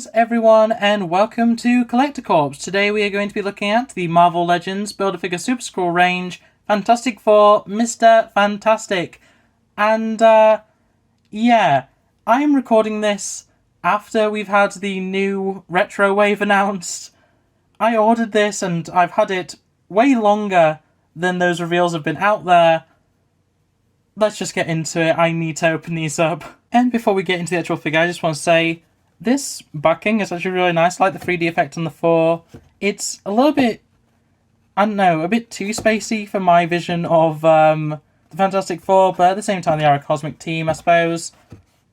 Greetings everyone and welcome to Collector Corps. Today we are going to be looking at the Marvel Legends Build-A-Figure Super Skrull range, Fantastic Four, Mr. Fantastic. And yeah, I'm recording this after we've had the new retro wave announced. I ordered this and I've had it way longer than those reveals have been out there. Let's just get into it. I need to open these up. And before we get into the actual figure, I just want to say this backing is actually really nice. I like the 3D effect on the 4. It's a little bit, I don't know, a bit too spacey for my vision of the Fantastic Four, but at the same time they are a cosmic team, I suppose.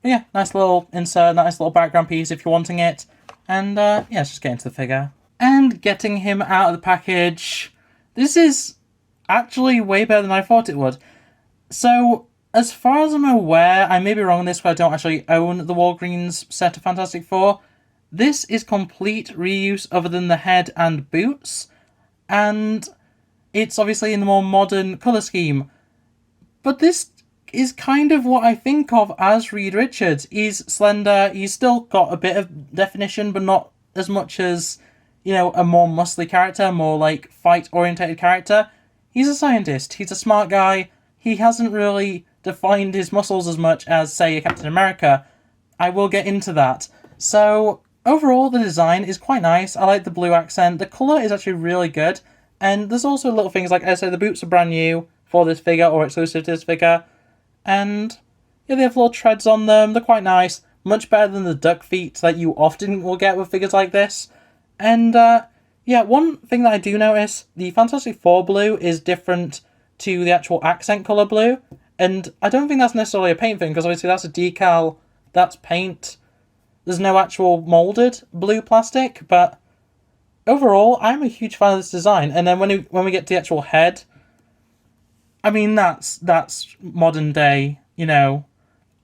But yeah, nice little insert, nice little background piece if you're wanting it. And yeah, let's just get into the figure. And getting him out of the package. This is actually way better than I thought it would. So, as far as I'm aware, I may be wrong on this, but I don't actually own the Walgreens set of Fantastic Four. This is complete reuse other than the head and boots, and it's obviously in the more modern colour scheme. But this is kind of what I think of as Reed Richards. He's slender, he's still got a bit of definition, but not as much as, you know, a more muscly character, more like fight-orientated character. He's a scientist, he's a smart guy. He hasn't really defined his muscles as much as, say, a Captain America. I will get into that. So, overall, the design is quite nice. I like the blue accent. The colour is actually really good. And there's also little things like, I say, the boots are brand new for this figure, or exclusive to this figure. And, yeah, they have little treads on them. They're quite nice. Much better than the duck feet that you often will get with figures like this. And, yeah, one thing that I do notice, the Fantastic Four blue is different to the actual accent colour blue, and I don't think that's necessarily a paint thing, because obviously that's a decal, that's paint. There's no actual moulded blue plastic, but overall, I'm a huge fan of this design. And then when we get to the actual head, I mean, that's modern day, you know,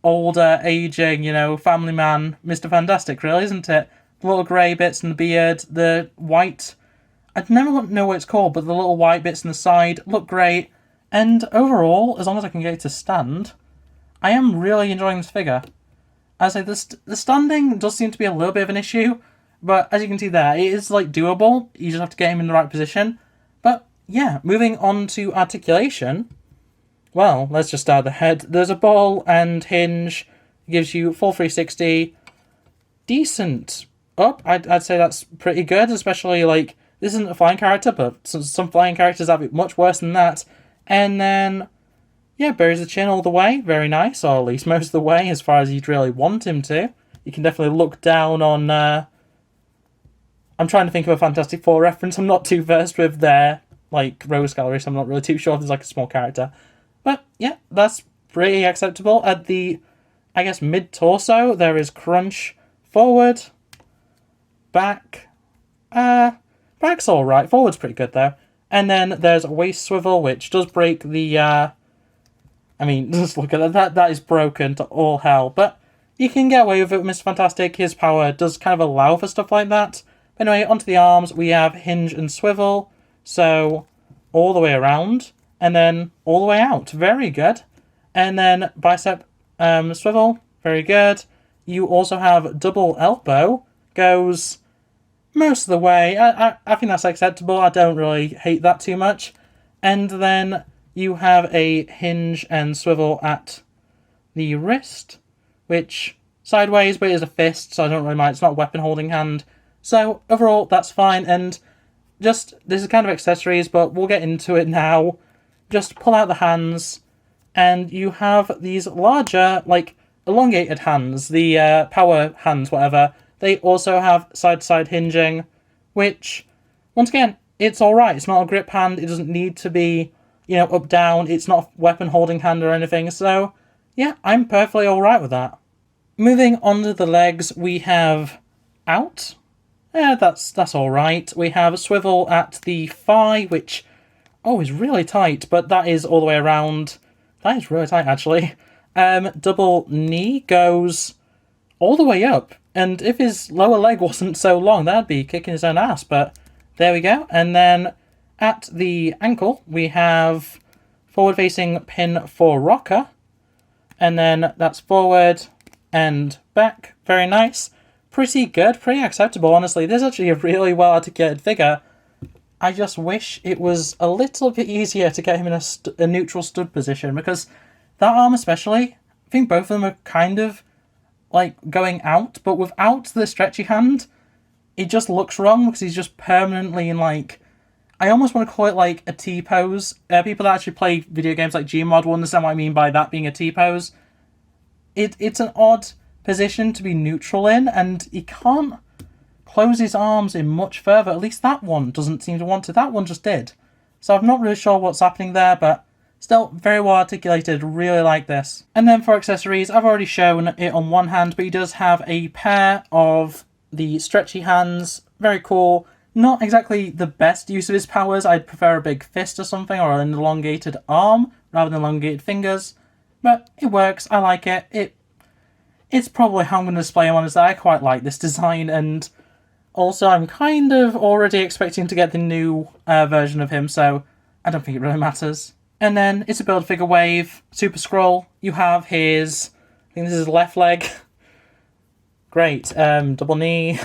older, aging, you know, family man, Mr. Fantastic, really, isn't it? The little grey bits in the beard, the white, I never know what it's called, but the little white bits in the side look great. And overall, as long as I can get it to stand, I am really enjoying this figure. As I say, the standing does seem to be a little bit of an issue, but as you can see there, it is like doable. You just have to get him in the right position. But yeah, moving on to articulation. Well, let's just start the head. There's a ball and hinge. It gives you full 360. Decent up. I'd say that's pretty good, especially like, this isn't a flying character, but some flying characters have it much worse than that. And then, yeah, buries the chin all the way. Very nice, or at least most of the way, as far as you'd really want him to. You can definitely look down on... I'm trying to think of a Fantastic Four reference. I'm not too versed with their, like, Rose Gallery, so I'm not really too sure if there's, like, a small character. But, yeah, that's pretty acceptable. At the, I guess, mid-torso, there is crunch. Forward. Back. Back's alright. Forward's pretty good, though. And then there's a waist swivel, which does break the, I mean, just look at that. That is broken to all hell. But you can get away with it with Mr. Fantastic. His power does kind of allow for stuff like that. But anyway, onto the arms, we have hinge and swivel. So, all the way around. And then all the way out. Very good. And then bicep swivel. Very good. You also have double elbow. Goes most of the way. I think that's acceptable. I don't really hate that too much. And then you have a hinge and swivel at the wrist, which sideways, but it is a fist, so I don't really mind. It's not a weapon holding hand. So overall, that's fine. And just, this is kind of accessories, but we'll get into it now. Just pull out the hands, and you have these larger, like, elongated hands, the power hands, whatever. They also have side-to-side hinging, which, once again, it's alright. It's not a grip hand. It doesn't need to be, you know, up-down. It's not a weapon-holding hand or anything. So, yeah, I'm perfectly alright with that. Moving on to the legs, we have out. Yeah, that's alright. We have a swivel at the thigh, which, oh, is really tight, but that is all the way around. That is really tight, actually. Double knee goes all the way up. And if his lower leg wasn't so long, that'd be kicking his own ass. But there we go. And then at the ankle, we have forward-facing pin for rocker. And then that's forward and back. Very nice. pretty good, pretty acceptable, honestly. This is actually a really well articulated figure. I just wish it was a little bit easier to get him in a neutral stud position, because that arm especially, I think both of them are kind of like going out, but without the stretchy hand, it just looks wrong because he's just permanently in like, I almost want to call it like a T-pose. People that actually play video games like Gmod will understand what I mean by that being a T-pose. It's an odd position to be neutral in, and he can't close his arms in much further. At least that one doesn't seem to want to. That one just did. So I'm not really sure what's happening there, but still very well articulated. Really like this. And then for accessories, I've already shown it on one hand, but he does have a pair of the stretchy hands. Very cool. Not exactly the best use of his powers. I'd prefer a big fist or something, or an elongated arm rather than elongated fingers. But it works. I like it. It's probably how I'm going to display him on, is that I quite like this design, and also I'm kind of already expecting to get the new version of him, so I don't think it really matters. And then it's a Build-A-Figure wave, Super Skrull. You have his, I think this is his left leg. Great, double knee.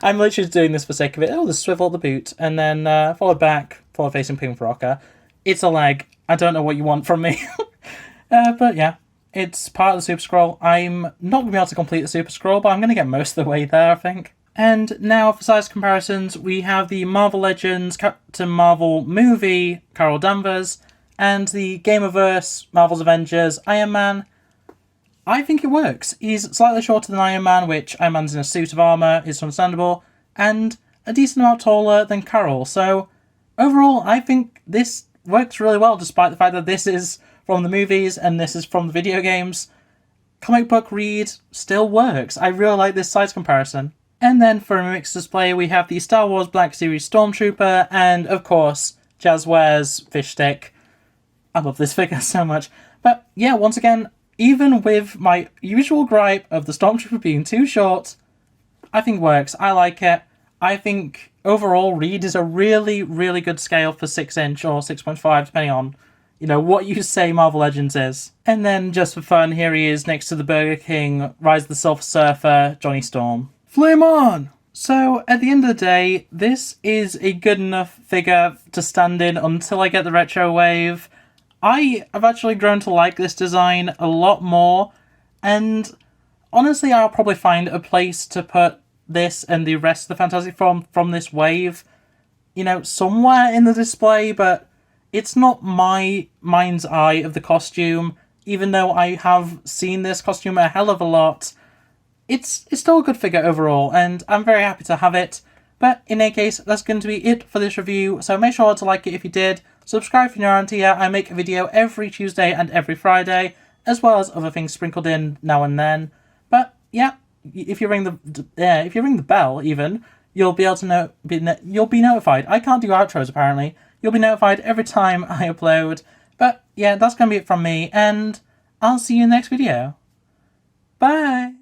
I'm literally just doing this for the sake of it. Oh, the swivel at the boot, and then forward back, forward facing Pink Rocker. It's a leg. I don't know what you want from me. But yeah, it's part of the Super Skrull. I'm not going to be able to complete the Super Skrull, but I'm going to get most of the way there, I think. And now for size comparisons, we have the Marvel Legends Captain Marvel movie, Carol Danvers, and the Gameverse Marvel's Avengers Iron Man. I think it works. He's slightly shorter than Iron Man, which Iron Man's in a suit of armour, is understandable, and a decent amount taller than Carol. So overall, I think this works really well, despite the fact that this is from the movies and this is from the video games. Comic book read still works. I really like this size comparison. And then for a mixed display, we have the Star Wars Black Series Stormtrooper, and of course, Jazzwares Fish Stick. I love this figure so much. But yeah, once again, even with my usual gripe of the Stormtrooper being too short, I think works. I like it. I think overall Reed is a really, really good scale for 6-inch or 6.5, depending on, what you say Marvel Legends is. And then just for fun, here he is next to the Burger King Rise of the Silver Surfer, Johnny Storm. Flame on! So, at the end of the day, this is a good enough figure to stand in until I get the retro wave. I have actually grown to like this design a lot more, and honestly, I'll probably find a place to put this and the rest of the Fantastic Four from this wave, somewhere in the display, but it's not my mind's eye of the costume. Even though I have seen this costume a hell of a lot, it's still a good figure overall, and I'm very happy to have it. But in any case, that's going to be it for this review, so make sure to like it if you did, subscribe if you're not here. I make a video every Tuesday and every Friday, as well as other things sprinkled in now and then. But yeah, if you ring the bell, even, you'll be able to you'll be notified. I can't do outros apparently. You'll be notified every time I upload. But yeah, that's going to be it from me, and I'll see you in the next video. Bye!